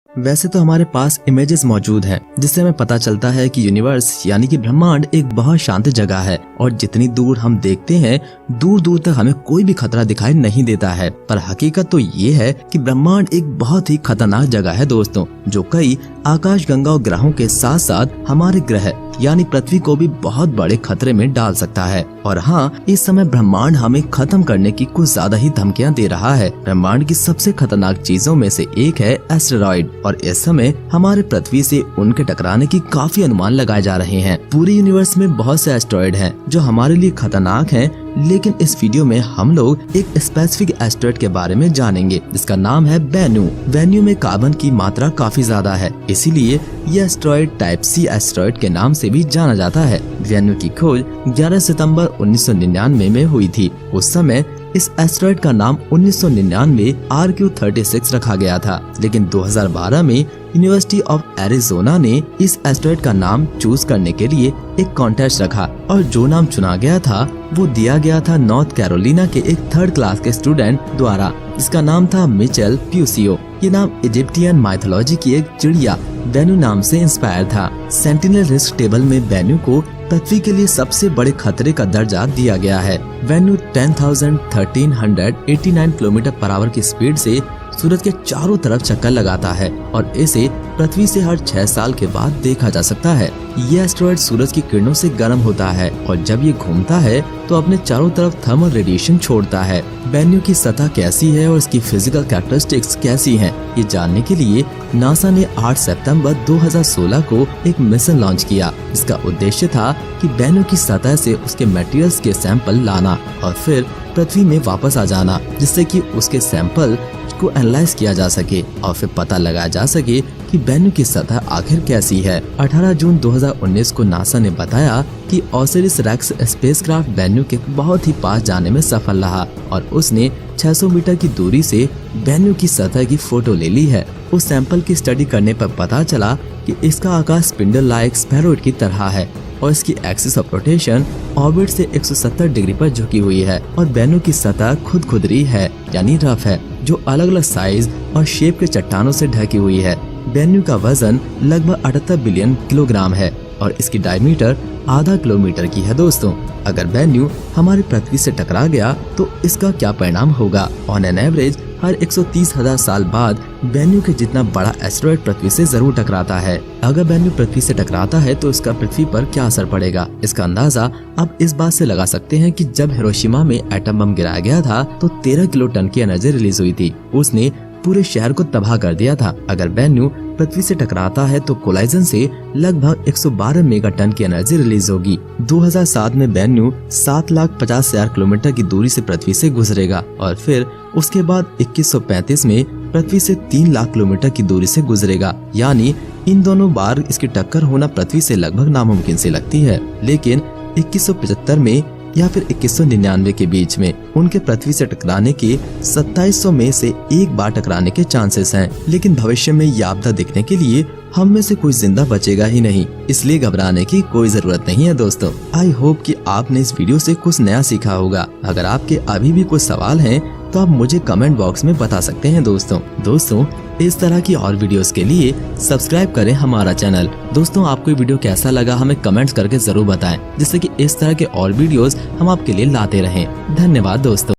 वैसे तो हमारे पास इमेजेस मौजूद हैं जिससे हमें पता चलता है कि यूनिवर्स यानी कि ब्रह्मांड एक बहुत शांत जगह है और जितनी दूर हम देखते हैं दूर दूर तक हमें कोई भी खतरा दिखाई नहीं देता है। पर हकीकत तो ये है कि ब्रह्मांड एक बहुत ही खतरनाक जगह है दोस्तों, जो कई आकाशगंगा और ग्रहों के साथ साथ हमारे ग्रह यानी पृथ्वी को भी बहुत बड़े खतरे में डाल सकता है। और हाँ, इस समय ब्रह्मांड हमें खत्म करने की कुछ ज्यादा ही धमकियां दे रहा है। ब्रह्मांड की सबसे खतरनाक चीजों में से एक है एस्टेरॉइड और इस समय हमारे पृथ्वी से उनके टकराने की काफी अनुमान लगाए जा रहे हैं। पूरे यूनिवर्स में बहुत से एस्टेरॉइड हैं जो हमारे लिए खतरनाक हैं, लेकिन इस वीडियो में हम लोग एक स्पेसिफिक एस्टेरॉइड के बारे में जानेंगे जिसका नाम है बेन्यू। बेन्यू में कार्बन की मात्रा काफी ज्यादा है, इसीलिए यह एस्टेरॉइड टाइप सी एस्टेरॉइड के नाम से भी जाना जाता है। बेन्यू की खोज 11 सितंबर 1999 में हुई थी। उस समय इस एस्टेरॉइड का नाम 1999 RQ-36 रखा गया था, लेकिन 2012 में यूनिवर्सिटी ऑफ एरिजोना ने इस एस्टेरॉइड का नाम चूज करने के लिए एक कॉन्टेस्ट रखा और जो नाम चुना गया था वो दिया गया था नॉर्थ कैरोलिना के एक 3rd क्लास के स्टूडेंट द्वारा, जिसका नाम था मिचेल प्यूसियो। ये नाम इजिप्टियन माइथोलॉजी की एक चिड़िया बेन्यू नाम से इंस्पायर था। सेंटिनल रिस्क टेबल में बेन्यू को पृथ्वी के लिए सबसे बड़े खतरे का दर्जा दिया गया है। बेन्यू 10,1389 किलोमीटर पर आवर की स्पीड से सूरज के चारों तरफ चक्कर लगाता है और इसे पृथ्वी से हर 6 साल के बाद देखा जा सकता है। यह एस्टेरॉइड सूरज की किरणों से गर्म होता है और जब ये घूमता है तो अपने चारों तरफ थर्मल रेडिएशन छोड़ता है। बेन्यू की सतह कैसी है और इसकी फिजिकल कैरेक्टरिस्टिक्स कैसी हैं, ये जानने के लिए नासा ने 8 सितंबर 2016 को एक मिशन लॉन्च किया। इसका उद्देश्य था कि बेन्यू की सतह से उसके मटेरियल्स के सैंपल लाना और फिर पृथ्वी में वापस आ जाना, जिससे कि उसके सैंपल को एनालाइज किया जा सके और फिर पता लगाया जा सके कि बेन्यू की सतह आखिर कैसी है। 18 जून 2019 को नासा ने बताया कि ओसिरिस रेक्स स्पेसक्राफ्ट बेन्यू के बहुत ही पास जाने में सफल रहा और उसने 600 मीटर की दूरी से बेन्यू की सतह की फोटो ले ली है। उस सैंपल की स्टडी करने पर पता चला कि इसका आकार स्पिंडल लाइक स्फेरॉइड की तरह है और इसकी एक्सिस ऑफ रोटेशन ऑर्बिट से 170 डिग्री पर झुकी हुई है और बेन्यू की सतह खुदखुदरी है यानी रफ है, जो अलग अलग साइज और शेप के चट्टानों से ढकी हुई है। बेन्यू का वजन लगभग 78 बिलियन किलोग्राम है और इसकी डायमीटर आधा किलोमीटर की है। दोस्तों, अगर बेन्यू हमारी पृथ्वी से टकरा गया तो इसका क्या परिणाम होगा? ऑन एन एवरेज हर 130,000 साल बाद बेन्यू के जितना बड़ा एस्टेरॉइड पृथ्वी से जरूर टकराता है। अगर बेन्यू पृथ्वी से टकराता है तो इसका पृथ्वी पर क्या असर पड़ेगा? इसका अंदाजा आप इस बात से लगा सकते हैं कि जब हिरोशिमा में एटम बम गिराया गया था तो 13 किलो टन की एनर्जी रिलीज हुई थी। उसने पूरे शहर को तबाह कर दिया था। अगर बेन्यू पृथ्वी से टकराता है तो कोलाइजन से लगभग 112 मेगाटन की एनर्जी रिलीज होगी। 2007 में बेन्यू 7,50,000 किलोमीटर की दूरी से पृथ्वी से गुजरेगा और फिर उसके बाद 2135 में पृथ्वी से 3 लाख किलोमीटर की दूरी से गुजरेगा। यानी इन दोनों बार इसकी टक्कर होना पृथ्वी से लगभग नामुमकिन सी लगती है, लेकिन 2175 में या फिर 2199 के बीच में उनके पृथ्वी से टकराने के 2700 में से एक बार टकराने के चांसेस हैं। लेकिन भविष्य में ये आपदा दिखने के लिए हम में से कोई जिंदा बचेगा ही नहीं, इसलिए घबराने की कोई जरूरत नहीं है। दोस्तों, आई होप कि आपने इस वीडियो से कुछ नया सीखा होगा। अगर आपके अभी भी कुछ सवाल हैं तो आप मुझे कमेंट बॉक्स में बता सकते हैं। दोस्तों इस तरह की और वीडियोस के लिए सब्सक्राइब करें हमारा चैनल। दोस्तों, आपको ये वीडियो कैसा लगा हमें कमेंट्स करके जरूर बताएं, जिससे कि इस तरह के और वीडियोस हम आपके लिए लाते रहें। धन्यवाद दोस्तों।